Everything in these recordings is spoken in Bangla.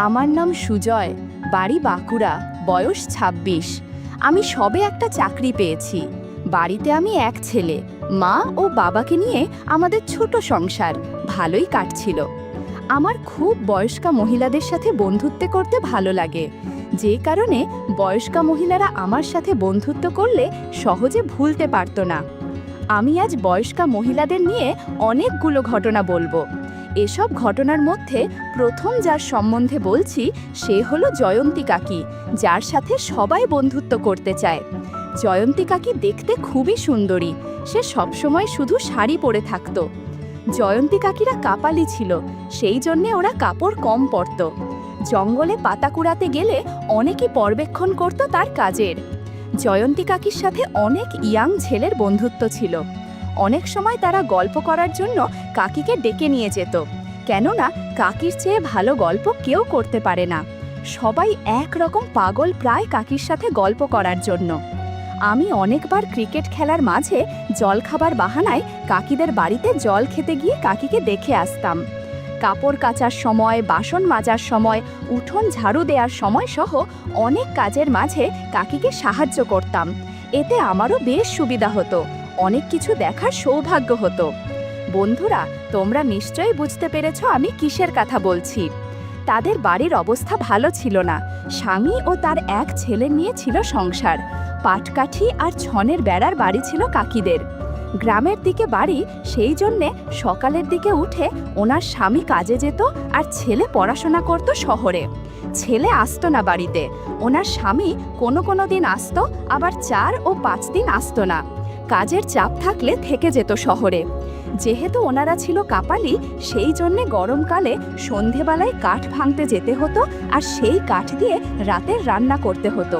আমার নাম সুজয়, বাড়ি বাঁকুড়া, বয়স ২৬। আমি সবে একটা চাকরি পেয়েছি। বাড়িতে আমি এক ছেলে, মা ও বাবাকে নিয়ে আমাদের ছোট সংসার ভালোই কাটছিল। আমার খুব বয়স্কা মহিলাদের সাথে বন্ধুত্ব করতে ভালো লাগে, যে কারণে বয়স্কা মহিলারা আমার সাথে বন্ধুত্ব করলে সহজে ভুলতে পারত না। আমি আজ বয়স্কা মহিলাদের নিয়ে অনেকগুলো ঘটনা বলবো। এসব ঘটনার মধ্যে প্রথম যার সম্বন্ধে বলছি সে হলো জয়ন্তী কাকি, যার সাথে সবাই বন্ধুত্ব করতে চায়। জয়ন্তী কাকি দেখতে খুবই সুন্দরী, সে সবসময় শুধু শাড়ি পরে থাকত। জয়ন্তী কাকিরা কাপালি ছিল, সেই জন্যে ওরা কাপড় কম পরত। জঙ্গলে পাতা কুড়াতে গেলে অনেকেই পর্যবেক্ষণ করত তার কাজের। জয়ন্তী কাকির সাথে অনেক ইয়াং ছেলের বন্ধুত্ব ছিল। অনেক সময় তারা গল্প করার জন্য কাকিকে ডেকে নিয়ে যেত, কেননা কাকির চেয়ে ভালো গল্প কেউ করতে পারে না। সবাই একরকম পাগল প্রায় কাকির সাথে গল্প করার জন্য। আমি অনেকবার ক্রিকেট খেলার মাঝে জলখাবার বাহানায় কাকিদের বাড়িতে জল খেতে গিয়ে কাকিকে দেখে আসতাম। কাপড় কাচার সময়, বাসন মাজার সময়, উঠোন ঝাড়ু দেওয়ার সময় সহ অনেক কাজের মাঝে কাকিকে সাহায্য করতাম। এতে আমারও বেশ সুবিধা হতো, অনেক কিছু দেখার সৌভাগ্য হতো। বন্ধুরা, তোমরা নিশ্চয়ই বুঝতে পেরেছ আমি কিসের কথা বলছি। তাদের বাড়ির অবস্থা ভালো ছিল না। স্বামী ও তার এক ছেলে নিয়ে ছিল সংসার। পাটকাঠি আর ছনের বেড়ার বাড়ি ছিল কাকিদের। গ্রামের দিকে বাড়ি, সেই জন্যে সকালের দিকে উঠে ওনার স্বামী কাজে যেত আর ছেলে পড়াশোনা করত শহরে। ছেলে আসতো না বাড়িতে, ওনার স্বামী কোনো দিন আসতো, আবার 4 ও 5 দিন আসতো না। কাজের চাপ থাকলে থেকে যেত শহরে। যেহেতু ওনারা ছিল কাপালি, সেই জন্যে গরমকালে সন্ধেবেলায় কাঠ ভাঙতে যেতে হতো আর সেই কাঠ দিয়ে রাতের রান্না করতে হতো।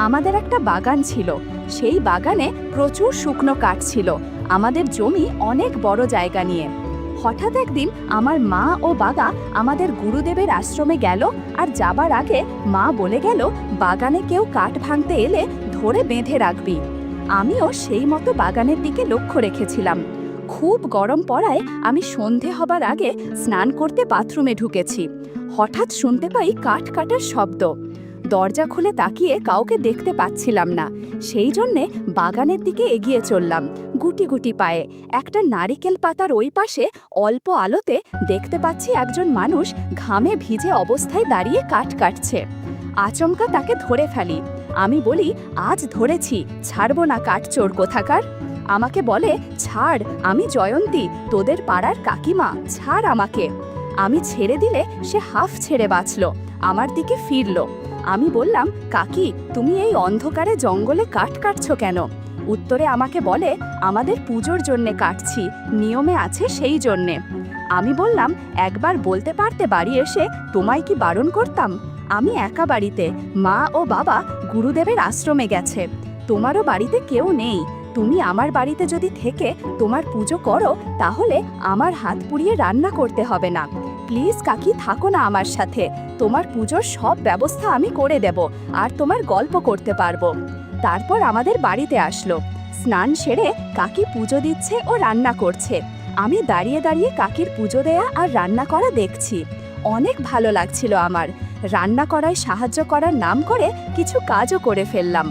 আমাদের একটা বাগান ছিল, সেই বাগানে প্রচুর শুকনো কাঠ ছিল। আমাদের জমি অনেক বড় জায়গা নিয়ে। হঠাৎ একদিন আমার মা ও বাবা আমাদের গুরুদেবের আশ্রমে গেল, আর যাবার আগে মা বলে গেল, বাগানে কেউ কাঠ ভাঙতে এলে ধরে বেঁধে রাখবি। আমিও সেই মতো বাগানের দিকে লক্ষ্য রেখেছিলাম। খুব গরম পড়ায় আমি সন্ধে হবার আগে স্নান করতে বাথরুমে ঢুকেছি। হঠাৎ শুনতে পাই কাঠ কাটার শব্দ। দরজা খুলে তাকিয়ে কাউকে দেখতে পাচ্ছিলাম না, সেই জন্যে বাগানের দিকে এগিয়ে চললাম গুটি গুটি পায়ে। একটা নারিকেল পাতার ওই পাশে অল্প আলোতে দেখতে পাচ্ছি একজন মানুষ ঘামে ভিজে অবস্থায় দাঁড়িয়ে কাঠ কাটছে। আচমকা তাকে ধরে ফেলি। আমি বলি, আজ ধরেছি, ছাড়বো না কাঠচোর কোথাকার। আমাকে বলে, ছাড়, আমি জয়ন্তী, তোদের পাড়ার কাকিমা, ছাড় আমাকে। আমি ছেড়ে দিলে সে হাফ ছেড়ে বাঁচল, আমার দিকে ফিরল। আমি বললাম, কাকি, তুমি এই অন্ধকারে জঙ্গলে কাঠ কাটছো কেন? উত্তরে আমাকে বলে, আমাদের পুজোর জন্যে কাটছি, নিয়মে আছে সেই জন্যে। আমি বললাম, একবার বলতে পারতে বাড়ি এসে, তোমায় কি বারণ করতাম? আমি একা বাড়িতে, মা ও বাবা গুরুদেবের আশ্রমে গেছে, তোমারও বাড়িতে কেউ নেই। তুমি আমার বাড়িতে যদি থেকে তোমার পুজো করো, তাহলে আমার হাত পুড়িয়ে রান্না করতে হবে না। প্লিজ কাকি, থাকো না আমার সাথে, তোমার পুজোর সব ব্যবস্থা আমি করে দেব, আর তোমার গল্প করতে পারবো। তারপর আমাদের বাড়িতে আসলো। স্নান সেরে কাকি পুজো দিচ্ছে ও রান্না করছে। আমি দাঁড়িয়ে দাঁড়িয়ে কাকির পুজো দেয়া আর রান্না করা দেখছি। অনেক ভালো লাগছিল আমার। রান্না করায় সাহায্য করার নাম করে কিছু কাজও করে ফেললাম।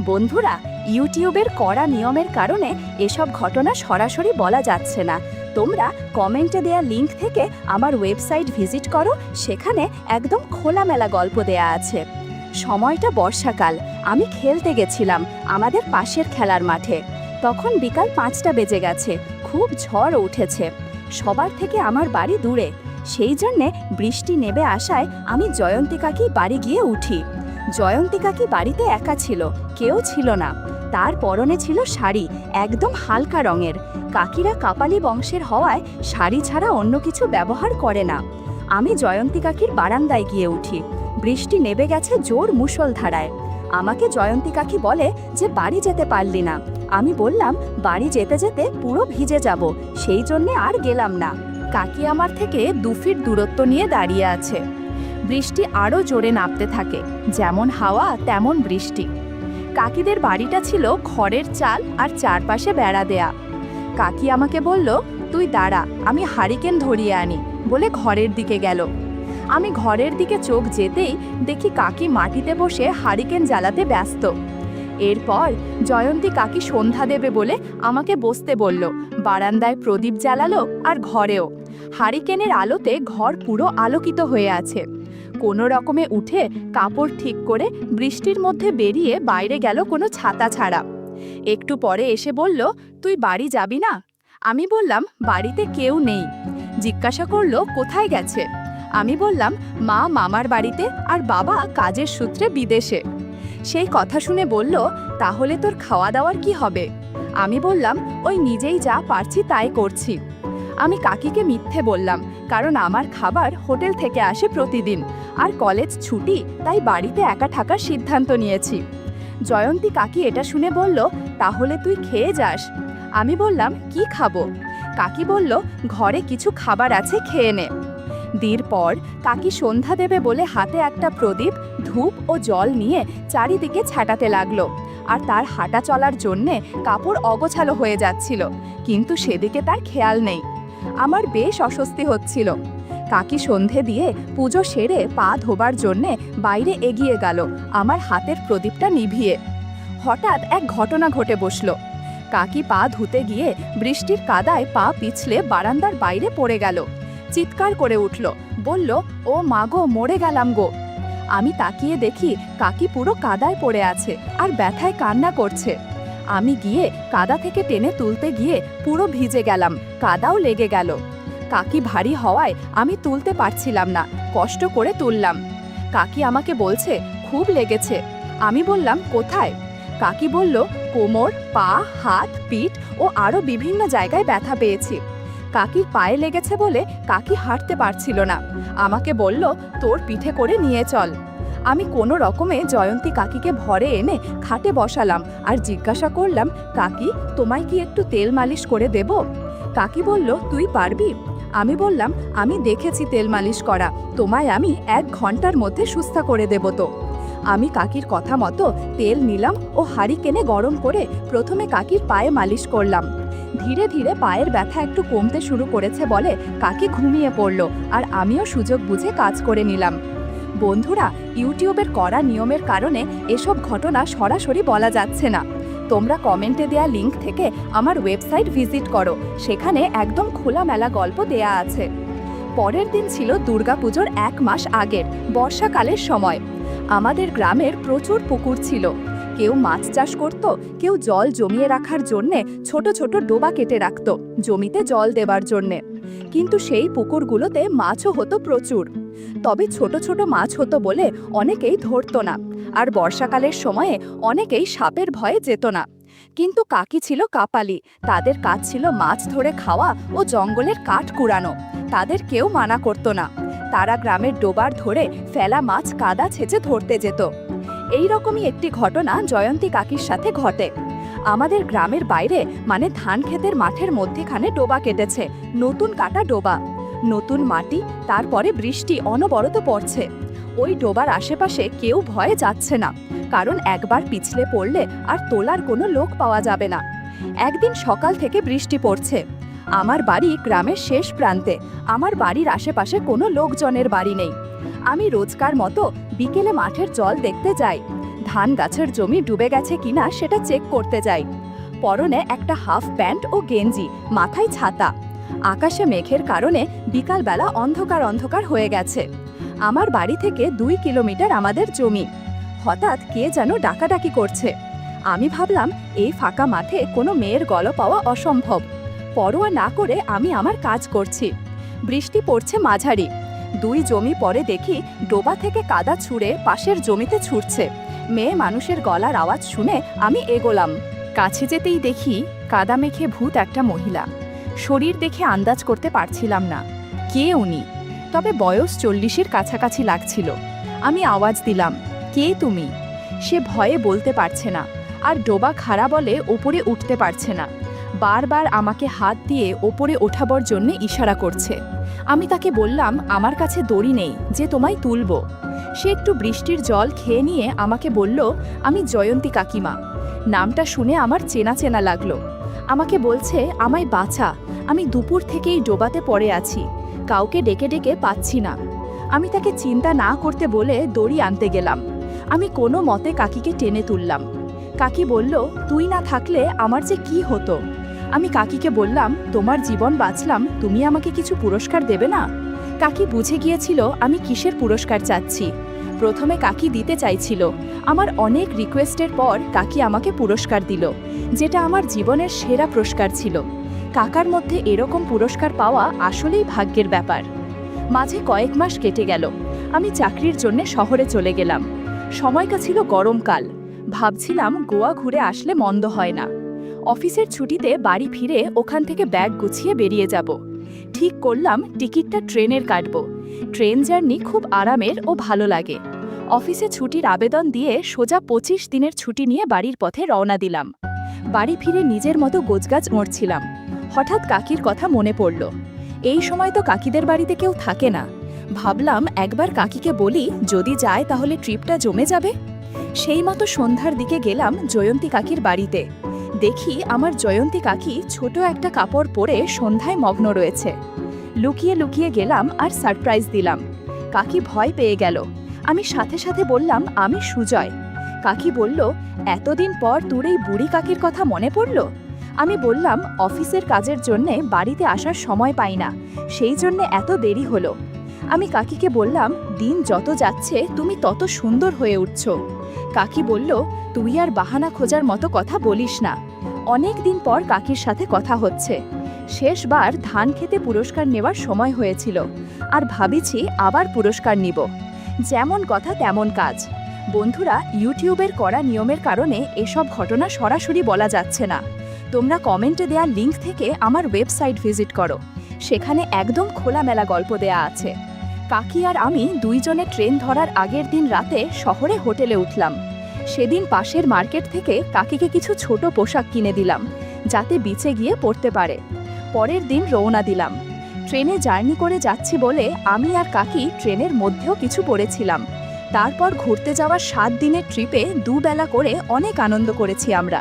বন্ধুরা, ইউটিউবের কড়া নিয়মের কারণে এসব ঘটনা সরাসরি বলা যাচ্ছে না। তোমরা কমেন্টে দেয়া লিংক থেকে আমার ওয়েবসাইট ভিজিট করো, সেখানে একদম খোলামেলা গল্প দেয়া আছে। সময়টা বর্ষাকাল। আমি খেলতে গেছিলাম আমাদের পাশের খেলার মাঠে। তখন বিকাল 5টা বেজে গেছে, খুব ঝড় উঠেছে। সবার থেকে আমার বাড়ি দূরে, সেই জন্যে বৃষ্টি নেমে আসায় আমি জয়ন্তী কাকি বাড়ি গিয়ে উঠি। জয়ন্তী কাকি বাড়িতে একা ছিল, কেউ ছিল না। তার পরনে ছিল শাড়ি, একদম হালকা রঙের। কাকিরা কাপালি বংশের হওয়ায় শাড়ি ছাড়া অন্য কিছু ব্যবহার করে না। আমি জয়ন্তী কাকির বারান্দায় গিয়ে উঠি। বৃষ্টি নেমে গেছে জোর মুষলধারায়। আমাকে জয়ন্তী কাকি বলে যে, বাড়ি যেতে পারলি না? আমি বললাম, বাড়ি যেতে যেতে পুরো ভিজে যাব, সেই জন্যে আর গেলাম না। কাকি আমার থেকে 2 ফিট দূরত্ব নিয়ে দাঁড়িয়ে আছে। বৃষ্টি আরও জোরে নামতে থাকে, যেমন হাওয়া তেমন বৃষ্টি। কাকিদের বাড়িটা ছিল খড়ের চাল আর চারপাশে বেড়া দেয়া। কাকি আমাকে বলল, তুই দাঁড়া, আমি হারিকেন ধরিয়ে আনি, বলে ঘরের দিকে গেল। আমি ঘরের দিকে চোখ যেতেই দেখি কাকি মাটিতে বসে হারিকেন জ্বালাতে ব্যস্ত। এরপর জয়ন্তী কাকি সন্ধ্যা দেবে বলে আমাকে বসতে বলল। বারান্দায় প্রদীপ জ্বালালো আর ঘরেও। হারিকেনের আলোতে ঘর পুরো আলোকিত হয়ে আছে। কোনো রকমে উঠে কাপড় ঠিক করে বৃষ্টির মধ্যে বেরিয়ে বাইরে গেল কোনো ছাতা ছাড়া। একটু পরে এসে বলল, তুই বাড়ি যাবি না? আমি বললাম, বাড়িতে কেউ নেই। জিজ্ঞাসা করলো কোথায় গেছে। আমি বললাম, মা মামার বাড়িতে আর বাবা কাজের সূত্রে বিদেশে। সেই কথা শুনে বলল, তাহলে তোর খাওয়া দাওয়ার কি হবে? আমি বললাম, ওই নিজেই যা পারছি তাই করছি। আমি কাকিকে মিথ্যে বললাম, কারণ আমার খাবার হোটেল থেকে আসে প্রতিদিন, আর কলেজ ছুটি, তাই বাড়িতে একা থাকার সিদ্ধান্ত নিয়েছি। জয়ন্তী কাকি এটা শুনে বলল, তাহলে তুই খেয়ে যাস। আমি বললাম, কি খাবো? কাকি বলল, ঘরে কিছু খাবার আছে, খেয়ে নে। দির পর কাকি সন্ধ্যা দেবে বলে হাতে একটা প্রদীপ, ধূপ ও জল নিয়ে চারিদিকে ছাটাতে লাগলো। আর তার হাঁটা চলার জন্যে কাপড় অগোছালো হয়ে যাচ্ছিল, কিন্তু সেদিকে তার খেয়াল নেই। আমার বেশ অস্বস্তি হচ্ছিল। কাকি সন্ধে দিয়ে পুজো সেরে পা ধোবার জন্যে বাইরে এগিয়ে গেল আমার হাতের প্রদীপটা নিভিয়ে। হঠাৎ এক ঘটনা ঘটে বসল। কাকি পা ধুতে গিয়ে বৃষ্টির কাদায় পা পিছলে বারান্দার বাইরে পড়ে গেল। চিৎকার করে উঠল, বলল, ও মা গো, মরে গেলাম গো। আমি তাকিয়ে দেখি কাকি পুরো কাদায় পড়ে আছে আর ব্যথায় কান্না করছে। আমি গিয়ে কাদা থেকে টেনে তুলতে গিয়ে পুরো ভিজে গেলাম, কাদাও লেগে গেল। কাকি ভারী হওয়ায় আমি তুলতে পারছিলাম না, কষ্ট করে তুললাম। কাকি আমাকে বলছে, খুব লেগেছে। আমি বললাম, কোথায়? কাকি বলল, কোমর, পা, হাত, পিঠ ও আরও বিভিন্ন জায়গায় ব্যথা পেয়েছি। কাকির পায়ে লেগেছে বলে কাকি হাঁটতে পারছিল না। আমাকে বলল, তোর পিঠে করে নিয়ে চল। আমি কোনো রকমে জয়ন্তী কাকিকে ভরে এনে খাটে বসালাম আর জিজ্ঞাসা করলাম, কাকি, তোমায় কি একটু তেল মালিশ করে দেব? কাকি বলল, তুই পারবি? আমি বললাম, আমি দেখেছি তেল মালিশ করা, তোমায় আমি 1 ঘন্টার মধ্যে সুস্থ করে দেব তো। আমি কাকির কথা মতো তেল নিলাম ও হারিকেনে গরম করে প্রথমে কাকির পায়ে মালিশ করলাম। ধীরে ধীরে পায়ের ব্যথা একটু কমতে শুরু করেছে বলে কাকি ঘুমিয়ে পড়ল, আর আমিও সুযোগ বুঝে কাজ করে নিলাম। বন্ধুরা, ইউটিউবের কড়া নিয়মের কারণে এসব ঘটনা সরাসরি বলা যাচ্ছে না। তোমরা কমেন্টে দেয়া লিংক থেকে আমার ওয়েবসাইট ভিজিট করো, সেখানে একদম খোলামেলা গল্প দেয়া আছে। পরের দিন ছিল দুর্গাপুজোর 1 মাস আগের বর্ষাকালের সময়। আমাদের গ্রামের প্রচুর পুকুর ছিল। কেউ মাছ চাষ করত, কেউ জল জমিয়ে রাখার জন্যে ছোট ছোট ডোবা কেটে রাখত জমিতে জল দেবার জন্যে। কিন্তু সেই পুকুরগুলোতে মাছও হতো প্রচুর। তবে ছোট ছোট মাছ হতো বলে অনেকেই ধরতো না, আর বর্ষাকালের সময়ে অনেকেই সাপের ভয়ে যেত না। কিন্তু কাকি ছিল কাপালি, তাদের কাজ ছিল মাছ ধরে খাওয়া ও জঙ্গলের কাঠ কুড়ানো। তাদের কেউ মানা করতো না। তারা গ্রামের ডোবার ধরে ফেলা মাছ কাদা ছেঁচে ধরতে যেত। এই রকমই একটি ঘটনা জয়ন্তী কাকির সাথে ঘটে। আমাদের গ্রামের বাইরে, মানে ধান ক্ষেতের মাঠের মধ্যেখানে ডোবা কেটেছে, নতুন কাটা ডোবা। নতুন মাটি, তারপরে বৃষ্টি অনবরত পড়ছে। ওই ডোবার আশেপাশে কেউ ভয়ে যাচ্ছে না, কারণ একবার পিছলে পড়লে আর তোলার কোনো লোক পাওয়া যাবে না। একদিন সকাল থেকে বৃষ্টি পড়ছে। আমার বাড়ি গ্রামের শেষ প্রান্তে, আমার বাড়ির আশেপাশে কোনো লোকজনের বাড়ি নেই। আমি রোজকার মতো বিকেলে মাঠের জল দেখতে যাই। ধান গাছের জমি ডুবে গেছে কিনা সেটা চেক করতে যাই। পরনে একটা হাফ প্যান্ট ও গেঞ্জি, মাথায় ছাতা। আকাশে মেঘের কারণে বিকালবেলা অন্ধকার অন্ধকার হয়ে গেছে। আমার বাড়ি থেকে 2 কিলোমিটার আমাদের জমি। হঠাৎ কে যেন ডাকাডাকি করছে। আমি ভাবলাম, এই ফাঁকা মাঠে কোনো মেয়ের গলা পাওয়া অসম্ভব। পরোয়া না করে আমি আমার কাজ করছি। বৃষ্টি পড়ছে মাঝারি। 2 জমি পরে দেখি ডোবা থেকে কাদা ছুঁড়ে পাশের জমিতে ছুটছে। মেয়ে মানুষের গলার আওয়াজ শুনে আমি এগোলাম। কাছে যেতেই দেখি কাদা মেখে ভূত একটা মহিলা। শরীর দেখে আন্দাজ করতে পারছিলাম না কে উনি, তবে বয়স 40-এর কাছাকাছি লাগছিল। আমি আওয়াজ দিলাম, কে তুমি? সে ভয়ে বলতে পারছে না, আর ডোবা খাড়া বলে ওপরে উঠতে পারছে না। বারবার আমাকে হাত দিয়ে ওপরে ওঠাবার জন্য ইশারা করছে। আমি তাকে বললাম, আমার কাছে দড়ি নেই যে তোমায় তুলব। সে একটু বৃষ্টির জল খেয়ে নিয়ে আমাকে বলল, আমি জয়ন্তী কাকিমা। নামটা শুনে আমার চেনা চেনা লাগলো। আমাকে বলছে, আমায় বাঁচা, আমি দুপুর থেকেই ডোবাতে পড়ে আছি, কাউকে ডেকে ডেকে পাচ্ছি না। আমি তাকে চিন্তা না করতে বলে দড়ি আনতে গেলাম। আমি কোনো মতে কাকিকে টেনে তুললাম। কাকি বলল, তুই না থাকলে আমার যে কি হতো। আমি কাকিকে বললাম, তোমার জীবন বাঁচলাম, তুমি আমাকে কিছু পুরস্কার দেবে না? কাকি বুঝে গিয়েছিল আমি কিসের পুরস্কার চাচ্ছি। প্রথমে কাকি দিতে চাইছিল, আমার অনেক রিকোয়েস্টের পর কাকি আমাকে পুরস্কার দিল, যেটা আমার জীবনের সেরা পুরস্কার ছিল। কাকার মধ্যে এরকম পুরস্কার পাওয়া আসলেই ভাগ্যের ব্যাপার। মাঝে কয়েক মাস কেটে গেল। আমি চাকরির জন্য শহরে চলে গেলাম। সময়টা ছিল গরমকাল। ভাবছিলাম গোয়া ঘুরে আসলে মন্দ হয় না। অফিসের ছুটিতে বাড়ি ফিরে ওখান থেকে ব্যাগ গুছিয়ে বেরিয়ে যাব। ঠিক করলাম টিকিটটা ট্রেনের কাটব। ট্রেন জার্নি খুব আরামের ও ভালো লাগে। অফিসে ছুটির আবেদন দিয়ে সোজা 25 দিনের ছুটি নিয়ে বাড়ির পথে রওনা দিলাম। বাড়ি ফিরে নিজের মতো গোছগাছ মরছিলাম। হঠাৎ কাকির কথা মনে পড়ল। এই সময় তো কাকিদের বাড়িতে কেউ থাকে না। ভাবলাম একবার কাকিকে বলি, যদি যায় তাহলে ট্রিপটা জমে যাবে। সেই মতো সন্ধ্যার দিকে গেলাম জয়ন্তী কাকির বাড়িতে। দেখি আমার জয়ন্তী কাকি ছোট একটা কাপড় পরে সন্ধ্যায় মগ্ন রয়েছে। লুকিয়ে লুকিয়ে গেলাম আর সারপ্রাইজ দিলাম। কাকি ভয় পেয়ে গেল। আমি সাথে সাথে বললাম, আমি সুজয়। কাকি বলল, এতদিন পর তোর এই বুড়ি কাকির কথা মনে পড়ল? আমি বললাম, অফিসের কাজের জন্যে বাড়িতে আসার সময় পাই না, সেই জন্য এত দেরি হলো। আমি কাকিকে বললাম, দিন যত যাচ্ছে তুমি তত সুন্দর হয়ে উঠছ। কাকি বলল, তুই আর বাহানা খোঁজার মতো কথা বলিস না। অনেক দিন পর কাকির সাথে কথা হচ্ছে। শেষবার ধান খেতে পুরস্কার নেওয়ার সময় হয়েছিল, আর ভাবিছি আবার পুরস্কার নিব। যেমন কথা তেমন কাজ। বন্ধুরা, ইউটিউবের কড়া নিয়মের কারণে এসব ঘটনা সরাসরি বলা যাচ্ছে না। তোমরা কমেন্টে দেওয়া লিঙ্ক থেকে আমার ওয়েবসাইট ভিজিট করো, সেখানে একদম খোলামেলা গল্প দেয়া আছে। কাকি আর আমি দুইজনে ট্রেন ধরার আগের দিন রাতে শহরে হোটেলে উঠলাম। সেদিন পাশের মার্কেট থেকে কাকিকে কিছু ছোট পোশাক কিনে দিলাম, যাতে বিচে গিয়ে পড়তে পারে। পরের দিন রওনা দিলাম। ট্রেনে জার্নি করে যাচ্ছি বলে আমি আর কাকি ট্রেনের মধ্যেও কিছু পড়েছিলাম। তারপর ঘুরতে যাওয়ার 7 দিনের ট্রিপে দুবেলা করে অনেক আনন্দ করেছি আমরা।